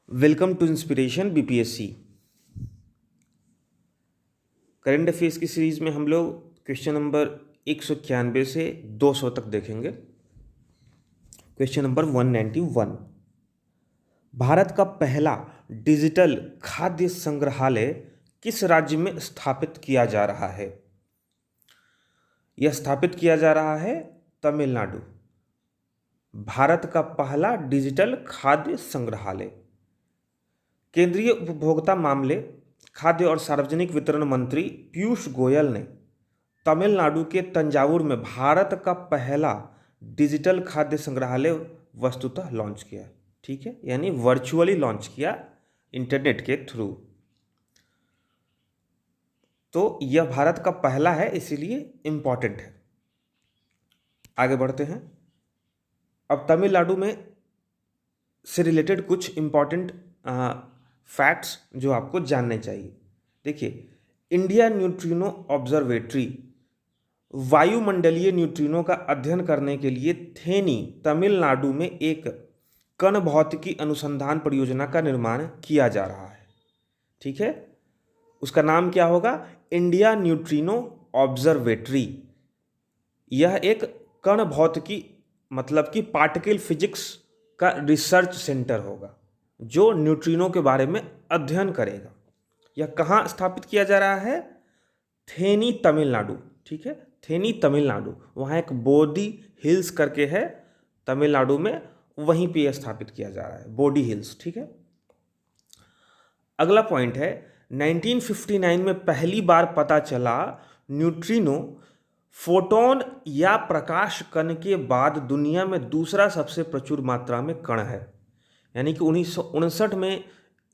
Welcome to inspiration BPSC. Current affairs की series में हम लोग क्वेश्चन नंबर 191 से 200 तक देखेंगे। क्वेश्चन नंबर 191, भारत का पहला डिजिटल खाद्य संग्रहालय किस राज्य में स्थापित किया जा रहा है? यह स्थापित किया जा रहा है तमिलनाडु। भारत का पहला डिजिटल खाद्य संग्रहालय। केंद्रीय उपभोक्ता मामले, खाद्य और सार्वजनिक वितरण मंत्री पीयूष गोयल ने तमिलनाडु के तंजावुर में भारत का पहला डिजिटल खाद्य संग्रहालय वस्तुतः लॉन्च किया। ठीक है, यानी वर्चुअली लॉन्च किया इंटरनेट के थ्रू। तो यह भारत का पहला है, इसीलिए इंपॉर्टेंट है। आगे बढ़ते हैं। अब तमिलनाडु में से रिलेटेड कुछ इंपॉर्टेंट फैक्ट्स जो आपको जानने चाहिए। देखिए, इंडिया न्यूट्रिनो ऑब्जर्वेटरी वायुमंडलीय न्यूट्रिनो का अध्ययन करने के लिए थेनी तमिलनाडु में एक कण भौतिकी अनुसंधान परियोजना का निर्माण किया जा रहा है। ठीक है, उसका नाम क्या होगा? India neutrino observatory. यह एक कण भौतिकी मतलब कि पार्टिकल फिजिक्स का रिसर्च सेंटर होगा जो न्यूट्रिनो के बारे में अध्ययन करेगा। यह कहाँ स्थापित किया जा रहा है? थेनी तमिलनाडु। ठीक है, थेनी तमिलनाडु। वहाँ एक बोडी हिल्स करके है तमिलनाडु में, वहीं पे यह स्थापित किया जा रहा है, बोडी हिल्स। ठीक है, अगला पॉइंट है 1959 में पहली बार पता चला न्यूट्रिनो फोटोन या प्रकाश कण के बाद दुनिया में दूसरा सबसे प्रचुर मात्रा में कण है। यानी कि 1959 में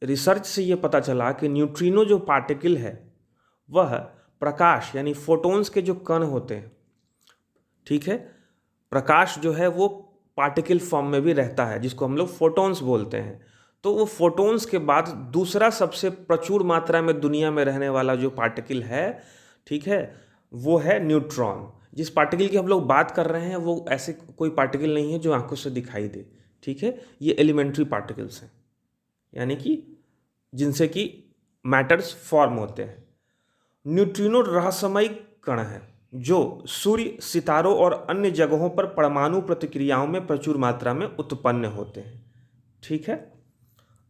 रिसर्च से यह पता चला कि न्यूट्रिनो जो पार्टिकल है वह प्रकाश यानी फोटोन्स के जो कण होते हैं, ठीक है, प्रकाश जो है वो पार्टिकल फॉर्म में भी रहता है जिसको हम लोग फोटोन्स बोलते हैं। तो वो फोटोन्स के बाद दूसरा सबसे प्रचुर मात्रा में दुनिया में रहने वाला जो पार्टिकल है, ठीक है, वो है न्यूट्रॉन। जिस पार्टिकल की हम लोग बात कर रहे हैं वो ऐसे कोई पार्टिकल नहीं है जो आंखों से दिखाई दे। ठीक है, ये एलिमेंट्री पार्टिकल्स हैं, यानी कि जिनसे कि मैटर्स फॉर्म होते हैं। न्यूट्रिनो रहस्यमय कण है जो सूर्य, सितारों और अन्य जगहों पर परमाणु प्रतिक्रियाओं में प्रचुर मात्रा में उत्पन्न होते हैं। ठीक है,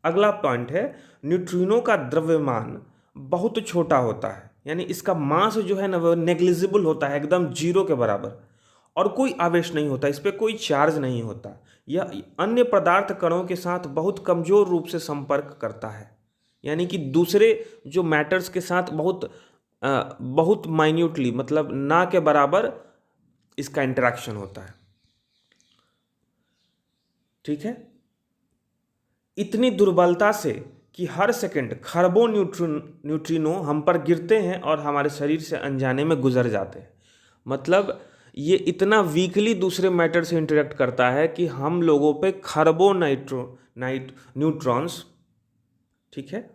अगला पॉइंट है न्यूट्रिनो का द्रव्यमान बहुत छोटा होता है, यानी इसका मास जो है ना वो नेग्लिजिबल होता है, एकदम जीरो के बराबर, और कोई आवेश नहीं होता, इस पर कोई चार्ज नहीं होता। यह अन्य पदार्थ कणों के साथ बहुत कमजोर रूप से संपर्क करता है, यानी कि दूसरे जो मैटर्स के साथ बहुत माइन्यूटली मतलब ना के बराबर इसका इंटरेक्शन होता है। ठीक है, इतनी दुर्बलता से कि हर सेकंड खरबों न्यूट्रिनो हम पर गिरते हैं और हमारे शरीर से अनजाने में गुजर जाते हैं। मतलब ये इतना वीकली दूसरे मैटर से इंटरेक्ट करता है कि हम लोगों पे खरबों न्यूट्रॉन्स, ठीक है,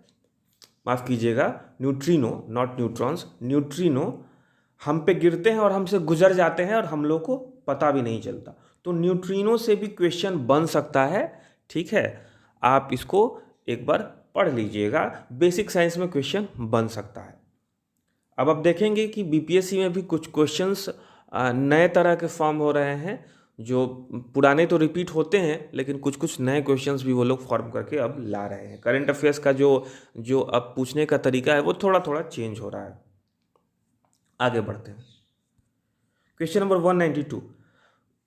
माफ़ कीजिएगा, न्यूट्रिनो नॉट न्यूट्रॉन्स, न्यूट्रिनो हम पे गिरते हैं और हमसे गुजर जाते हैं और हम लोग को पता भी नहीं चलता। तो न्यूट्रिनो से भी क्वेश्चन बन सकता है। ठीक है, आप इसको एक बार पढ़ लीजिएगा, बेसिक साइंस में क्वेश्चन बन सकता है। अब आप देखेंगे कि बीपीएससी में भी कुछ क्वेश्चंस नए तरह के फॉर्म हो रहे हैं, जो पुराने तो रिपीट होते हैं लेकिन कुछ कुछ नए क्वेश्चंस भी वो लोग फॉर्म करके अब ला रहे हैं। करंट अफेयर्स का जो अब पूछने का तरीका है वो थोड़ा थोड़ा चेंज हो रहा है। आगे बढ़ते हैं। क्वेश्चन नंबर 192,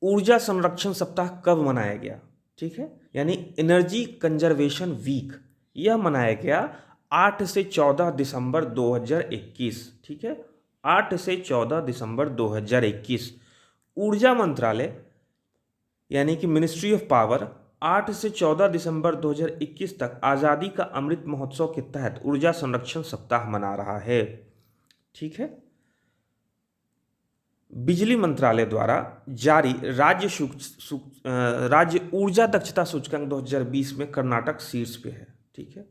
ऊर्जा संरक्षण सप्ताह कब मनाया गया? ठीक है, यानी एनर्जी कंजर्वेशन वीक, यह मनाया गया 8 से 14 दिसंबर 2021। ठीक है, 8 से 14 दिसंबर 2021। ऊर्जा मंत्रालय यानी कि मिनिस्ट्री ऑफ पावर 8 से 14 दिसंबर 2021 तक आज़ादी का अमृत महोत्सव के तहत ऊर्जा संरक्षण सप्ताह मना रहा है। ठीक है, बिजली मंत्रालय द्वारा जारी राज्य ऊर्जा दक्षता सूचकांक 2020 में कर्नाटक शीर्ष पे है। ठीक है,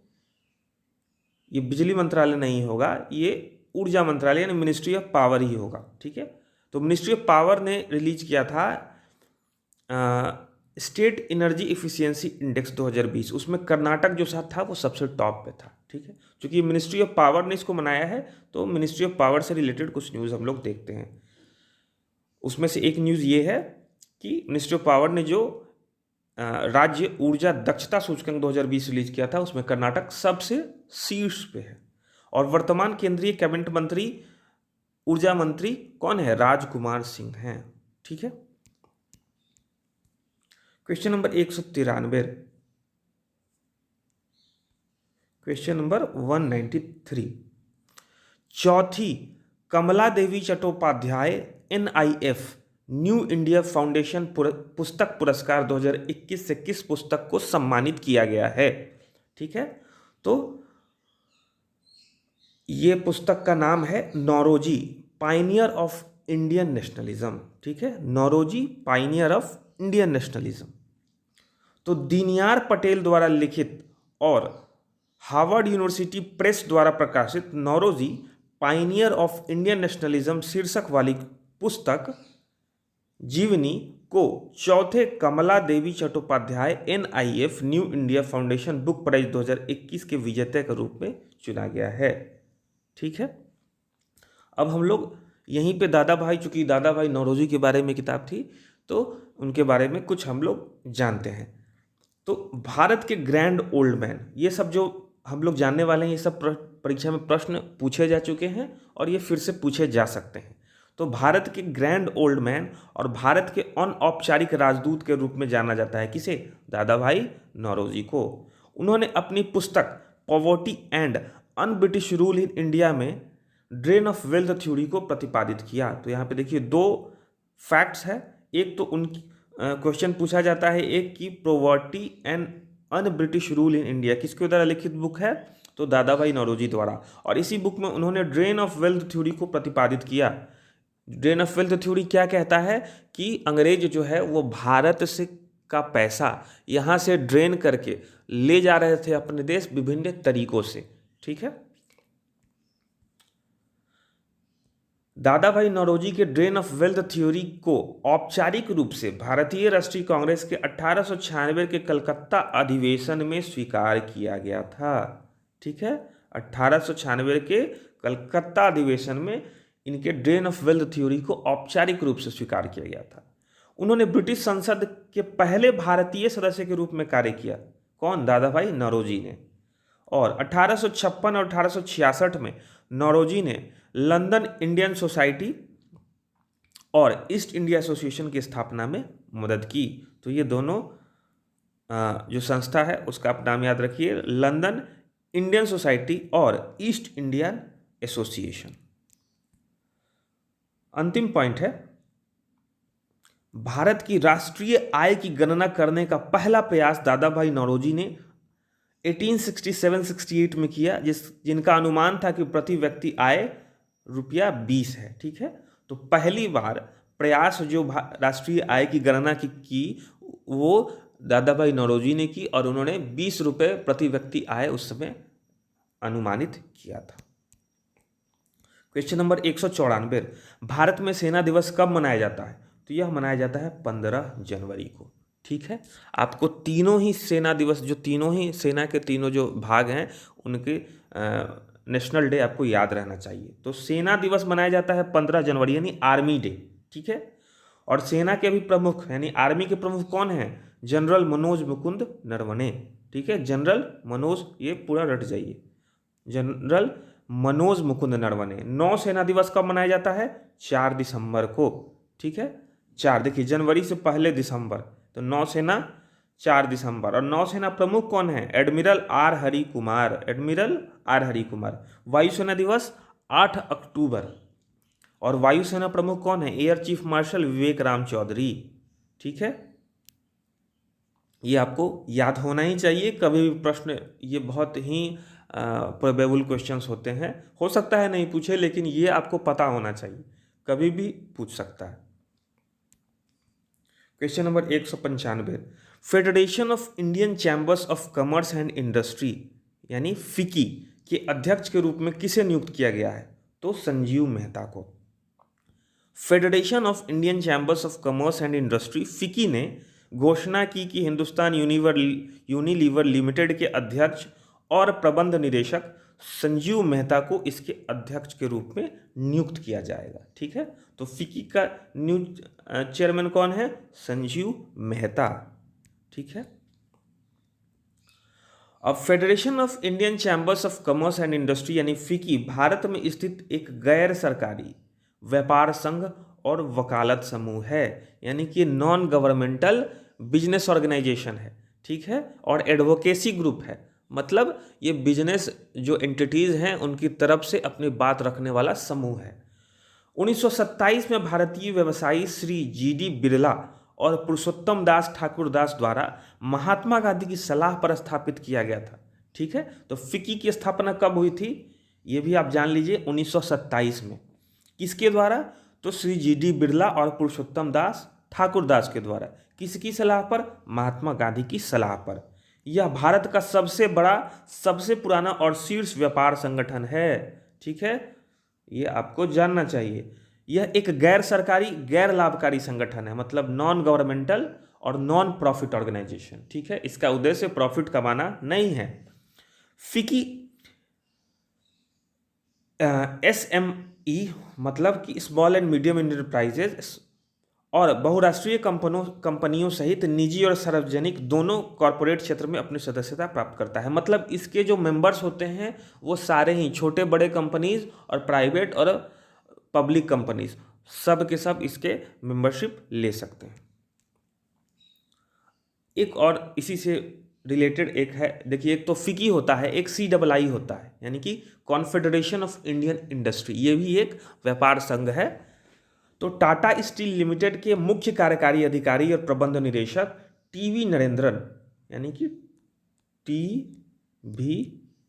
ये बिजली मंत्रालय नहीं होगा, ये ऊर्जा मंत्रालय यानी मिनिस्ट्री ऑफ पावर ही होगा। ठीक है, तो मिनिस्ट्री ऑफ पावर ने रिलीज किया था स्टेट एनर्जी इफिशियंसी इंडेक्स 2020, उसमें कर्नाटक जो सा था वो सबसे टॉप पे था। ठीक है, क्योंकि मिनिस्ट्री ऑफ पावर ने इसको बनाया है, तो मिनिस्ट्री ऑफ पावर से रिलेटेड कुछ न्यूज़ हम लोग देखते हैं। उसमें से एक न्यूज़ ये है कि मिनिस्ट्री ऑफ पावर ने जो राज्य ऊर्जा दक्षता सूचकांक 2020 रिलीज किया था, उसमें कर्नाटक सबसे शीर्ष पे है। और वर्तमान केंद्रीय कैबिनेट मंत्री, ऊर्जा मंत्री कौन है? राजकुमार सिंह हैं। ठीक है, क्वेश्चन नंबर 193, क्वेश्चन नंबर 193, चौथी Kamala Devi Chattopadhyay NIF New India Foundation पुस्तक पुरस्कार 2021 से किस पुस्तक को सम्मानित किया गया है? ठीक है, तो ये पुस्तक का नाम है Naoroji pioneer of Indian nationalism. ठीक है, Naoroji pioneer of Indian nationalism. तो दीनयार पटेल द्वारा लिखित और हार्वर्ड यूनिवर्सिटी प्रेस द्वारा प्रकाशित Naoroji pioneer of Indian nationalism शीर्षक वाली पुस्तक जीवनी को चौथे Kamala Devi Chattopadhyay NIF New India Foundation Book Prize 2021 के विजेता के रूप में चुना गया है। ठीक है, अब हम लोग यहीं पे दादा भाई, चूंकि दादा भाई नौरोजी के बारे में किताब थी तो उनके बारे में कुछ हम लोग जानते हैं। तो भारत के ग्रैंड ओल्ड मैन, ये सब जो हम लोग जानने वाले हैं, ये सब परीक्षा में प्रश्न पूछे जा चुके हैं और ये फिर से पूछे जा सकते हैं। तो भारत के ग्रैंड ओल्ड मैन और भारत के अनौपचारिक राजदूत के रूप में जाना जाता है किसे? दादा भाई नौरोजी को। उन्होंने अपनी पुस्तक poverty and un British rule in India में ड्रेन ऑफ वेल्थ थ्योरी को प्रतिपादित किया। तो यहाँ पे देखिए दो फैक्ट्स है, एक तो उनकी क्वेश्चन पूछा जाता है एक कि poverty and un British rule in India किसके द्वारा लिखित बुक है? तो दादा भाई नौरोजी द्वारा। और इसी बुक में उन्होंने ड्रेन ऑफ वेल्थ थ्योरी को प्रतिपादित किया। ड्रेन ऑफ वेल्थ थ्योरी क्या कहता है कि अंग्रेज जो है वो भारत से का पैसा यहाँ से ड्रेन करके ले जा रहे थे अपने देश विभिन्न तरीकों से। ठीक है, दादा भाई नौरोजी के ड्रेन ऑफ वेल्थ थ्योरी को औपचारिक रूप से भारतीय राष्ट्रीय कांग्रेस के 1896 के कलकत्ता अधिवेशन में स्वीकार किया गया था। ठीक है, 1896 के कलकत्ता अधिवेशन में इनके ड्रेन ऑफ वेल्थ थ्योरी को औपचारिक रूप से स्वीकार किया गया था। उन्होंने ब्रिटिश संसद के पहले भारतीय सदस्य के रूप में कार्य किया। कौन? दादा भाई नौरोजी ने। और 1856 और 1866 में नौरोजी ने लंदन इंडियन सोसाइटी और ईस्ट इंडिया एसोसिएशन की स्थापना में मदद की। तो ये दोनों जो संस्था है उसका आप नाम याद रखिए, लंदन इंडियन सोसाइटी और ईस्ट इंडियन एसोसिएशन। अंतिम पॉइंट है, भारत की राष्ट्रीय आय की गणना करने का पहला प्रयास दादा भाई नौरोजी ने 1867-68 में किया, जिनका अनुमान था कि प्रति व्यक्ति आय ₹20 है। ठीक है, तो पहली बार प्रयास जो राष्ट्रीय आय की गणना की वो दादा भाई नौरोजी ने की और उन्होंने ₹20 प्रति व्यक्ति आय उस समय अनुमानित किया था। क्वेश्चन नंबर 194, भारत में सेना दिवस कब मनाया जाता है? तो यह मनाया जाता है 15 जनवरी को। ठीक है, आपको तीनों ही सेना दिवस, जो तीनों ही सेना के तीनों जो भाग हैं उनके नेशनल डे आपको याद रहना चाहिए। तो सेना दिवस मनाया जाता है 15 जनवरी यानी आर्मी डे। ठीक है, और सेना के भी प्रमुख यानी आर्मी के प्रमुख कौन हैं? जनरल मनोज मुकुंद नरवणे। ठीक है, जनरल मनोज, ये पूरा रट जाइए, जनरल मनोज मुकुंद नरवणे। नौसेना दिवस कब मनाया जाता है? 4 दिसंबर को। ठीक है, 4, देखिए जनवरी से पहले दिसंबर, तो नौसेना 4 दिसंबर। और नौसेना प्रमुख कौन है? Admiral R Hari Kumar, admiral R Hari Kumar. वायुसेना दिवस 8 अक्टूबर, और वायुसेना प्रमुख कौन है? एयर चीफ मार्शल विवेक राम चौधरी। ठीक है, ये आपको याद होना ही चाहिए। कभी भी प्रश्न, ये बहुत ही प्रोबेबल क्वेश्चंस होते हैं, हो सकता है नहीं पूछे, लेकिन ये आपको पता होना चाहिए, कभी भी पूछ सकता है। Question number 195, federation of Indian chambers of commerce and industry यानी फिकी के अध्यक्ष के रूप में किसे नियुक्त किया गया है? तो संजीव मेहता को। Federation of Indian chambers of commerce and industry फिकी ने घोषणा की कि हिंदुस्तान यूनिलीवर लिमिटेड के अध्यक्ष और प्रबंध निदेशक संजीव मेहता को इसके अध्यक्ष के रूप में नियुक्त किया जाएगा। ठीक है, तो फिक्की का न्यू चेयरमैन कौन है? संजीव मेहता। ठीक है, अब federation of Indian chambers of commerce and industry यानी फिक्की भारत में स्थित एक गैर सरकारी व्यापार संघ और वकालत समूह है, यानी कि नॉन गवर्नमेंटल बिजनेस ऑर्गेनाइजेशन है। ठीक है, और एडवोकेसी ग्रुप है, मतलब ये बिजनेस जो एंटिटीज हैं उनकी तरफ से अपनी बात रखने वाला समूह है। 1927 में भारतीय व्यवसायी श्री जी.डी. बिरला और पुरुषोत्तम दास ठाकुरदास द्वारा महात्मा गांधी की सलाह पर स्थापित किया गया था। ठीक है, तो फिक्की की स्थापना कब हुई थी ये भी आप जान लीजिए, 1927 में। किसके द्वारा? तो श्री जी.डी. बिरला और पुरुषोत्तम दास ठाकुरदास के द्वारा। किसकी सलाह पर? महात्मा गांधी की सलाह पर। यह भारत का सबसे बड़ा, सबसे पुराना और शीर्ष व्यापार संगठन है। ठीक है, ये आपको जानना चाहिए। यह एक गैर सरकारी, गैर लाभकारी संगठन है, मतलब नॉन गवर्नमेंटल और नॉन प्रॉफिट ऑर्गेनाइजेशन। ठीक है, इसका उद्देश्य प्रॉफिट कमाना नहीं है। फिक्की SME मतलब कि स्मॉल एंड मीडियम इंटरप्राइजेज और बहुराष्ट्रीय कंपनियों सहित निजी और सार्वजनिक दोनों कॉरपोरेट क्षेत्र में अपनी सदस्यता प्राप्त करता है। मतलब इसके जो मेंबर्स होते हैं वो सारे ही छोटे बड़े कंपनीज और प्राइवेट और पब्लिक कंपनीज सब के सब इसके मेंबरशिप ले सकते हैं। एक और इसी से रिलेटेड एक है, देखिए, एक तो फिक्की होता है, एक CII होता है, यानी कि कॉन्फेडरेशन ऑफ इंडियन इंडस्ट्री, ये भी एक व्यापार संघ है। तो टाटा स्टील लिमिटेड के मुख्य कार्यकारी अधिकारी और प्रबंध निदेशक TV नरेंद्रन, यानी कि TV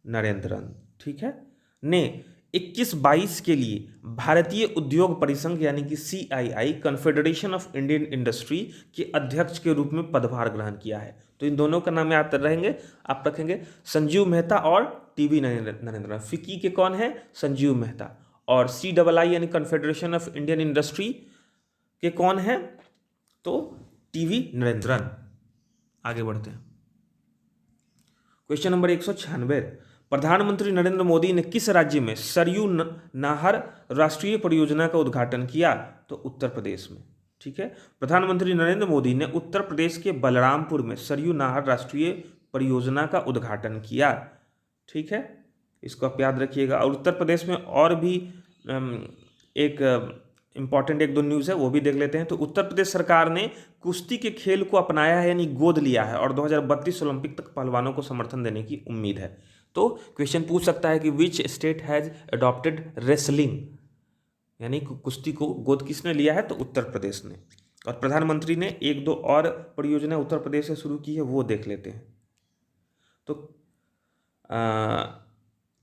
नरेंद्रन, ठीक है, ने 21-22 के लिए भारतीय उद्योग परिसंघ यानी कि CII confederation of Indian industry के अध्यक्ष के रूप में पदभार ग्रहण किया है। तो इन दोनों का नाम याद रहेंगे, आप रखेंगे संजीव मेहता और TV नरेंद्रन। फिक्की के कौन है? संजीव मेहता। और CII यानी कॉन्फेडरेशन ऑफ इंडियन इंडस्ट्री के कौन है? तो TV नरेंद्रन। आगे बढ़ते हैं, क्वेश्चन नंबर 196। प्रधानमंत्री नरेंद्र मोदी ने किस राज्य में सरयू नाहर राष्ट्रीय परियोजना का उद्घाटन किया? तो उत्तर प्रदेश में। ठीक है, प्रधानमंत्री नरेंद्र मोदी ने उत्तर प्रदेश के बलरामपुर में सरयू नाहर राष्ट्रीय परियोजना का उद्घाटन किया। ठीक है, इसको आप याद रखिएगा। और उत्तर प्रदेश में और भी एक इंपॉर्टेंट 1-2 न्यूज़ है, वो भी देख लेते हैं। तो उत्तर प्रदेश सरकार ने कुश्ती के खेल को अपनाया है, यानी गोद लिया है, और 2032 ओलंपिक तक पहलवानों को समर्थन देने की उम्मीद है। तो क्वेश्चन पूछ सकता है कि which state has adopted wrestling, यानी कुश्ती को गोद किसने लिया है? तो उत्तर प्रदेश ने। और प्रधानमंत्री ने 1-2 और परियोजना उत्तर प्रदेश से शुरू की है, वो देख लेते हैं। तो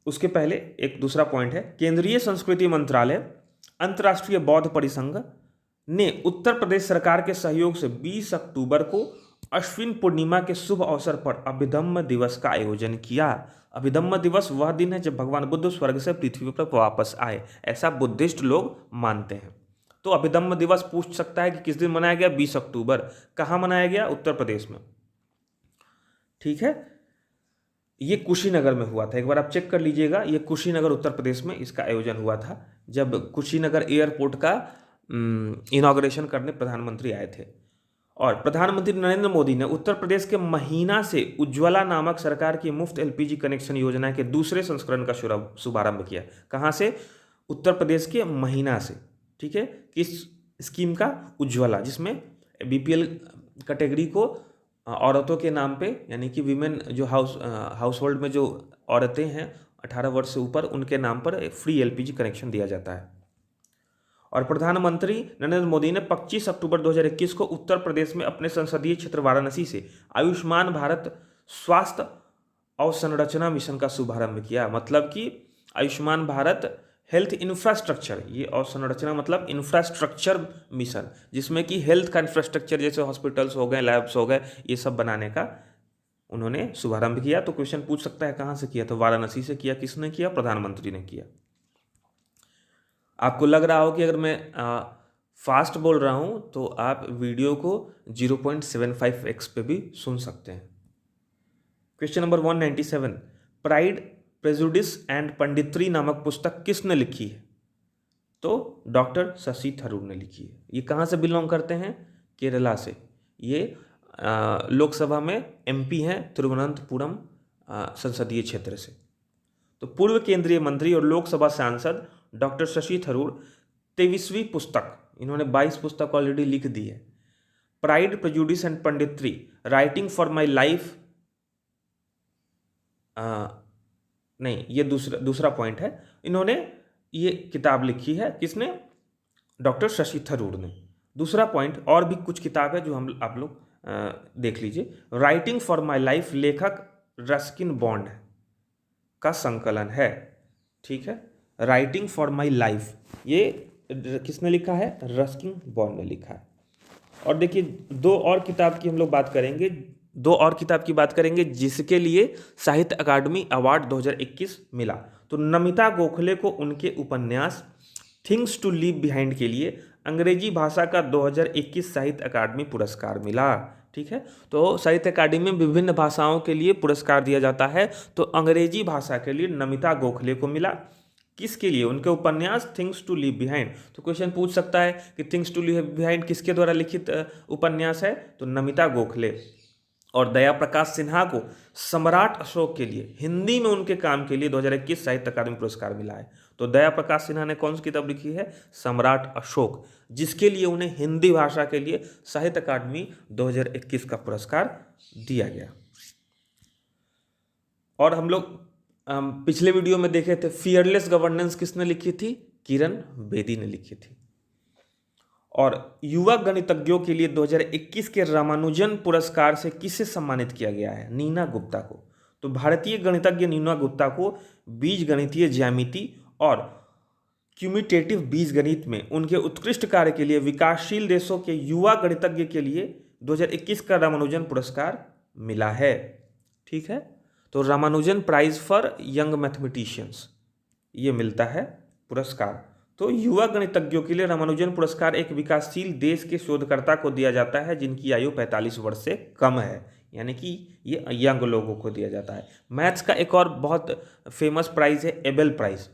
उसके पहले एक दूसरा पॉइंट है, केंद्रीय संस्कृति मंत्रालय अंतर्राष्ट्रीय बौद्ध परिसंघ ने उत्तर प्रदेश सरकार के सहयोग से 20 अक्टूबर को अश्विन पूर्णिमा के शुभ अवसर पर अभिधम्म दिवस का आयोजन किया। अभिधम्म दिवस वह दिन है जब भगवान बुद्ध स्वर्ग से पृथ्वी पर वापस आए, ऐसा बुद्धिस्ट लोग मानते हैं। तो अभिधम्म दिवस पूछ सकता है कि किस दिन मनाया गया? 20 अक्टूबर। कहाँ मनाया गया? उत्तर प्रदेश में। ठीक है, ये कुशीनगर में हुआ था, एक बार आप चेक कर लीजिएगा, ये कुशीनगर उत्तर प्रदेश में इसका आयोजन हुआ था, जब कुशीनगर एयरपोर्ट का इनॉग्रेशन करने प्रधानमंत्री आए थे। और प्रधानमंत्री नरेंद्र मोदी ने उत्तर प्रदेश के महीना से उज्ज्वला नामक सरकार की मुफ्त LPG कनेक्शन योजना के दूसरे संस्करण का शुभारंभ किया। कहाँ से? उत्तर प्रदेश के महीना से। ठीक है, किस स्कीम का? उज्ज्वला, जिसमें BPL कैटेगरी को औरतों के नाम पे, यानी कि विमेन जो हाउस होल्ड में जो औरतें हैं 18 वर्ष से ऊपर, उनके नाम पर फ्री LPG कनेक्शन दिया जाता है। और प्रधानमंत्री नरेंद्र मोदी ने 25 अक्टूबर 2021 को उत्तर प्रदेश में अपने संसदीय क्षेत्र वाराणसी से आयुष्मान भारत स्वास्थ्य अवसंरचना मिशन का शुभारंभ किया। मतलब कि आयुष्मान भारत हेल्थ इंफ्रास्ट्रक्चर, ये अवसंरचना मतलब इंफ्रास्ट्रक्चर मिशन, जिसमें कि हेल्थ का इंफ्रास्ट्रक्चर जैसे हॉस्पिटल्स हो गए, लैब्स हो गए, ये सब बनाने का उन्होंने शुभारंभ किया। तो क्वेश्चन पूछ सकता है कहाँ से किया? तो वाराणसी से किया। किसने किया? प्रधानमंत्री ने किया। आपको लग रहा हो कि अगर मैं फास्ट बोल रहा हूँ तो आप वीडियो को 0.75x पे भी सुन सकते हैं। Question number 197, Pride, Prejudice and Punditry नामक पुस्तक किसने लिखी है? तो डॉक्टर शशि थरूर ने लिखी है। ये कहाँ से बिलोंग करते हैं? केरला से। ये लोकसभा में एमपी हैं, तिरुवनंतपुरम संसदीय क्षेत्र से। तो पूर्व केंद्रीय मंत्री और लोकसभा सांसद डॉक्टर शशि थरूर 23वीं पुस्तक, इन्होंने 22 पुस्तक ऑलरेडी लिख दी है। Pride, Prejudice and Punditry, writing for my life, नहीं ये दूसरा पॉइंट है। इन्होंने ये किताब लिखी है, किसने? डॉक्टर शशि थरूर ने। दूसरा पॉइंट, और भी कुछ किताब है जो आप लोग देख लीजिए। राइटिंग फॉर माई लाइफ लेखक रस्किन बॉन्ड का संकलन है, ठीक है। राइटिंग फॉर माई लाइफ ये किसने लिखा है? रस्किन बॉन्ड ने लिखा है। और देखिए दो और किताब की हम लोग बात करेंगे जिसके लिए साहित्य अकादमी अवार्ड 2021 मिला। तो नमिता गोखले को उनके उपन्यास थिंग्स टू लीव बिहाइंड के लिए अंग्रेजी भाषा का 2021 साहित्य अकादमी पुरस्कार मिला, ठीक है। तो साहित्य अकादमी में विभिन्न भाषाओं के लिए पुरस्कार दिया जाता है, तो अंग्रेजी भाषा के लिए नमिता गोखले को मिला। किसके लिए? उनके उपन्यास थिंग्स टू लीव बिहाइंड। तो क्वेश्चन पूछ सकता है कि थिंग्स टू लीव बिहाइंड किसके द्वारा लिखित उपन्यास है? तो नमिता गोखले। और दया प्रकाश सिन्हा को सम्राट अशोक के लिए, हिंदी में उनके काम के लिए 2021 साहित्य अकादमी पुरस्कार मिला है। तो दया प्रकाश सिन्हा ने कौन सी किताब लिखी है? सम्राट अशोक, जिसके लिए उन्हें हिंदी भाषा के लिए साहित्य अकादमी 2021 का पुरस्कार दिया गया। और हम लोग पिछले वीडियो में देखे थे फियरलेस गवर्नेंस किसने लिखी थी? किरण बेदी ने लिखी थी। और युवा गणितज्ञों के लिए 2021 के रामानुजन पुरस्कार से किसे सम्मानित किया गया है? नीना गुप्ता को। तो भारतीय गणितज्ञ नीना गुप्ता को बीज गणितीय ज्यामिति और क्यूमिटेटिव बीज गणित में उनके उत्कृष्ट कार्य के लिए विकासशील देशों के युवा गणितज्ञ के लिए 2021 का रामानुजन पुरस्कार मिला है, ठीक है। तो Ramanujan prize for young mathematicians, ये मिलता है पुरस्कार। तो युवा गणितज्ञों के लिए रामानुजन पुरस्कार एक विकासशील देश के शोधकर्ता को दिया जाता है जिनकी आयु 45 वर्ष से कम है, यानी कि ये यंग लोगों को दिया जाता है। मैथ्स का एक और बहुत फेमस प्राइज है एबेल प्राइज,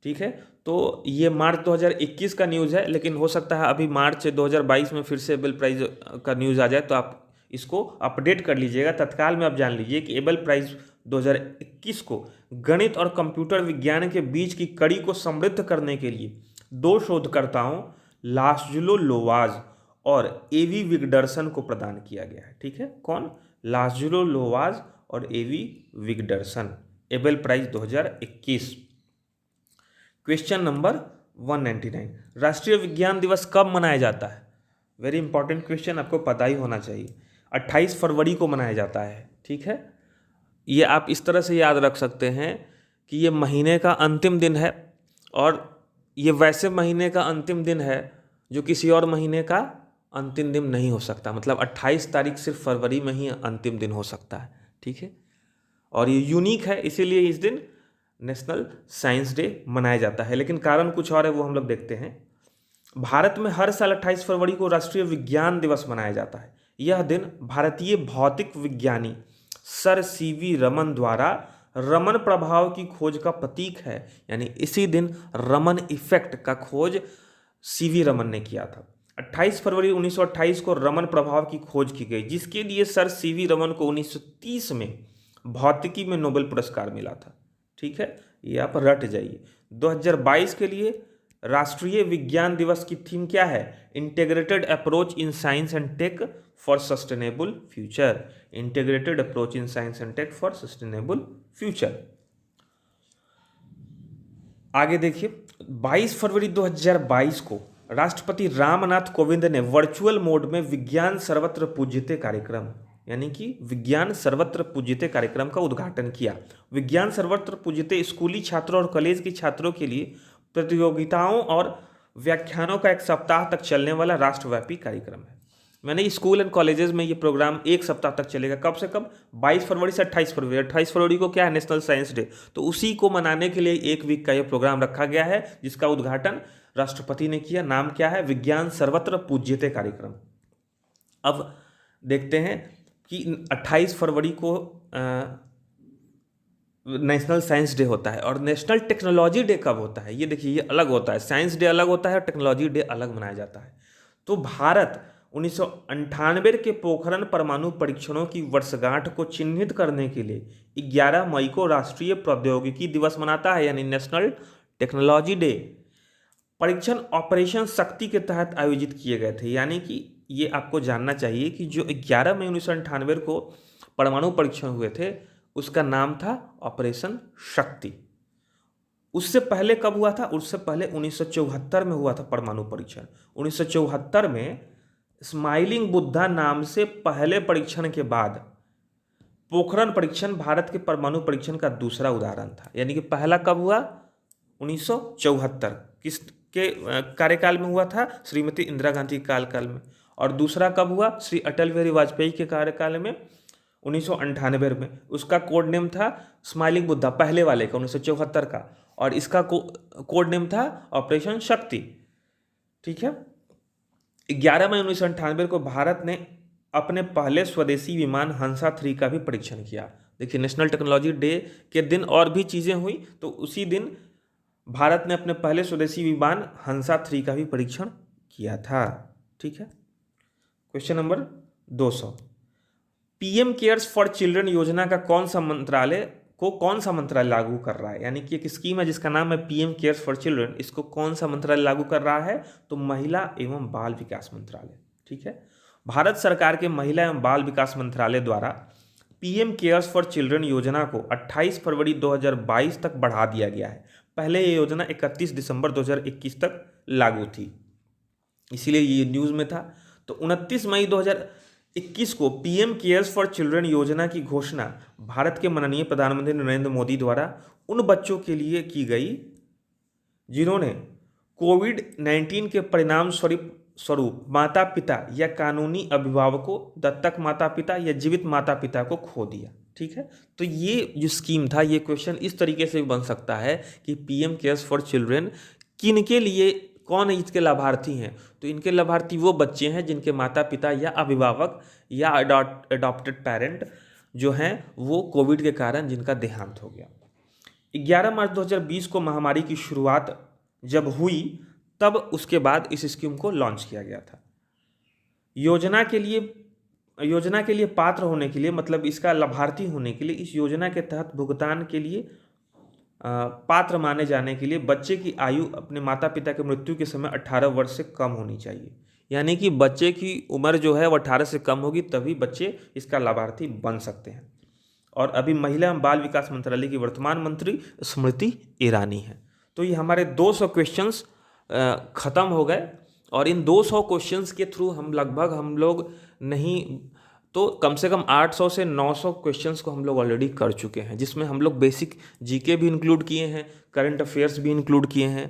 ठीक है। तो ये मार्च 2021 का न्यूज़ है, लेकिन हो सकता है अभी मार्च 2022 में फिर से एबेल प्राइज का न्यूज़ आ जाए, तो आप इसको अपडेट कर लीजिएगा। तत्काल में आप जान लीजिए कि एबेल प्राइज 2021 को गणित और कंप्यूटर विज्ञान के बीच की कड़ी को समृद्ध करने के लिए दो शोधकर्ताओं लास्जुलो लोवाज और एवी विगडरसन को प्रदान किया गया है, ठीक है। कौन? लास्जुलो लोवाज और एवी विगडरसन, एबेल प्राइज 2021। क्वेश्चन नंबर 199, राष्ट्रीय विज्ञान दिवस कब मनाया जाता है? वेरी इंपॉर्टेंट क्वेश्चन, आपको पता ही होना चाहिए। 28 फरवरी को मनाया जाता है, ठीक है। ये आप इस तरह से याद रख सकते हैं कि ये महीने का अंतिम दिन है, और ये वैसे महीने का अंतिम दिन है जो किसी और महीने का अंतिम दिन नहीं हो सकता। मतलब 28 तारीख सिर्फ फरवरी में ही अंतिम दिन हो सकता है, ठीक है। और ये यूनिक है, इसीलिए इस दिन नेशनल साइंस डे मनाया जाता है। लेकिन कारण कुछ और है, वो हम लोग देखते हैं। भारत में हर साल 28 फरवरी को राष्ट्रीय विज्ञान दिवस मनाया जाता है। यह दिन भारतीय भौतिक विज्ञानी सर सीवी रमन द्वारा रमन प्रभाव की खोज का प्रतीक है। यानी इसी दिन रमन इफेक्ट का खोज सीवी रमन ने किया था। 28 फरवरी 1928 को रमन प्रभाव की खोज की गई, जिसके लिए सर सीवी रमन को 1930 में भौतिकी में नोबेल पुरस्कार मिला था, ठीक है। ये आप रट जाइए। 2022 के लिए राष्ट्रीय विज्ञान दिवस की थीम क्या है? Integrated approach in science and tech for sustainable future. Integrated approach in science and tech for sustainable future. आगे देखिए, 22 फरवरी 2022 को राष्ट्रपति रामनाथ कोविंद ने वर्चुअल मोड में विज्ञान सर्वत्र पूज्यते कार्यक्रम, यानी कि विज्ञान सर्वत्र पूज्यते कार्यक्रम का उद्घाटन किया। विज्ञान सर्वत्र पूज्यते स्कूली छात्रों और कॉलेज के छात्रों के लिए प्रतियोगिताओं और व्याख्यानों का एक सप्ताह तक चलने वाला राष्ट्रव्यापी कार्यक्रम है। मैंने स्कूल एंड कॉलेजेस में ये प्रोग्राम एक सप्ताह तक चलेगा। कब से कब? 22 फरवरी से 28 फरवरी। 28 फरवरी को क्या है? National science day. तो उसी को मनाने के लिए एक वीक का ये प्रोग्राम रखा गया है, जिसका उद्घाटन राष्ट्रपति ने किया। नाम क्या है? विज्ञान सर्वत्र पूज्यते कार्यक्रम। अब देखते हैं कि 28 फरवरी को नेशनल साइंस डे होता है और नेशनल टेक्नोलॉजी डे कब होता है? ये देखिए, ये अलग होता है। साइंस डे अलग होता है और टेक्नोलॉजी डे अलग मनाया जाता है। तो भारत 1998 के पोखरण परमाणु परीक्षणों की वर्षगांठ को चिन्हित करने के लिए 11 मई को राष्ट्रीय प्रौद्योगिकी दिवस मनाता है, यानी नेशनल टेक्नोलॉजी डे। परीक्षण ऑपरेशन शक्ति के तहत आयोजित किए गए थे, यानी कि ये आपको जानना चाहिए कि जो 11 मई 1998 को परमाणु परीक्षण हुए थे उसका नाम था ऑपरेशन शक्ति। उससे पहले कब हुआ था? उससे पहले 1974 में हुआ था परमाणु परीक्षण। 1974 में स्माइलिंग बुद्धा नाम से पहले परीक्षण के बाद पोखरण परीक्षण भारत के परमाणु परीक्षण का दूसरा उदाहरण था। यानी कि पहला कब हुआ? 1974 किसके कार्यकाल में हुआ था? श्रीमती इंदिरा गांधी के कार्यकाल में। और दूसरा कब हुआ? श्री अटल बिहारी वाजपेयी के कार्यकाल में 1998 में। उसका कोड नेम था स्माइलिंग बुद्धा, पहले वाले का 1974 का, और इसका कोड नेम था ऑपरेशन शक्ति। ठीक है। 11 मई 1998 को भारत ने अपने पहले स्वदेशी विमान हंसा 3 का भी परीक्षण किया। देखिए, नेशनल टेक्नोलॉजी डे के दिन और भी चीज़ें हुई, तो उसी दिन भारत ने अपने पहले स्वदेशी विमान हंसा 3 का भी परीक्षण किया था। ठीक है। Question number 200, PM cares for children योजना का कौन सा मंत्रालय लागू कर रहा है? यानी कि एक स्कीम है जिसका नाम है पीएम केयर्स फॉर चिल्ड्रन, इसको कौन सा मंत्रालय लागू कर रहा है? तो महिला एवं बाल विकास मंत्रालय। ठीक है। भारत सरकार के महिला एवं बाल विकास मंत्रालय द्वारा पीएम केयर्स फॉर चिल्ड्रन योजना को 28 फरवरी 2022 तक बढ़ा दिया गया है। पहले ये योजना 31 दिसंबर 2021 तक लागू थी, इसीलिए ये न्यूज़ में था। तो 29 मई 2021 को पीएम केयर्स फॉर चिल्ड्रन योजना की घोषणा भारत के माननीय प्रधानमंत्री नरेंद्र मोदी द्वारा उन बच्चों के लिए की गई जिन्होंने कोविड-19 के परिणाम स्वरूप माता पिता या कानूनी अभिभावकों, दत्तक माता पिता या जीवित माता पिता को खो दिया। ठीक है। तो ये जो स्कीम था, ये क्वेश्चन इस तरीके से बन सकता है कि पीएम केयर्स फॉर चिल्ड्रन किन के लिए, कौन है इसके लाभार्थी हैं? तो इनके लाभार्थी वो बच्चे हैं जिनके माता पिता या अभिभावक या अडॉप्टेड पेरेंट जो हैं वो कोविड के कारण जिनका देहांत हो गया। 11 मार्च 2020 को महामारी की शुरुआत जब हुई तब उसके बाद इस स्कीम को लॉन्च किया गया था। योजना के लिए पात्र होने के लिए, मतलब इसका लाभार्थी होने के लिए, इस योजना के तहत भुगतान के लिए पात्र माने जाने के लिए बच्चे की आयु अपने माता पिता के मृत्यु के समय 18 वर्ष से कम होनी चाहिए। यानी कि बच्चे की उम्र जो है वो 18 से कम होगी, तभी बच्चे इसका लाभार्थी बन सकते हैं। और अभी महिला एवं बाल विकास मंत्रालय की वर्तमान मंत्री स्मृति ईरानी है। तो ये हमारे 200 क्वेश्चंस ख़त्म हो गए, और इन 200 क्वेश्चंस के थ्रू हम लोग नहीं तो कम से कम 800 से 900 क्वेश्चंस को हम लोग ऑलरेडी कर चुके हैं, जिसमें हम लोग बेसिक जीके भी इंक्लूड किए हैं, करंट अफेयर्स भी इंक्लूड किए हैं।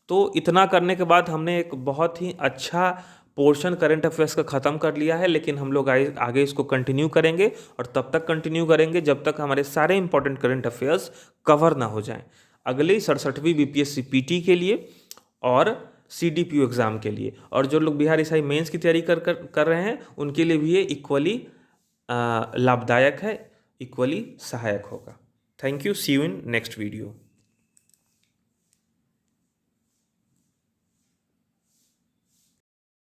तो इतना करने के बाद हमने एक बहुत ही अच्छा पोर्शन करंट अफेयर्स का ख़त्म कर लिया है, लेकिन हम लोग आगे इसको कंटिन्यू करेंगे, और तब तक कंटिन्यू करेंगे जब तक हमारे सारे इंपॉर्टेंट करंट अफेयर्स कवर ना हो जाएं। अगले 67वीं बीपीएससी पीटी के लिए और सीडीपीओ एग्ज़ाम के लिए, और जो लोग बिहार ईसाई मेंस की तैयारी कर रहे हैं उनके लिए भी ये इक्वली लाभदायक है, इक्वली सहायक होगा। Thank you. See you in next video.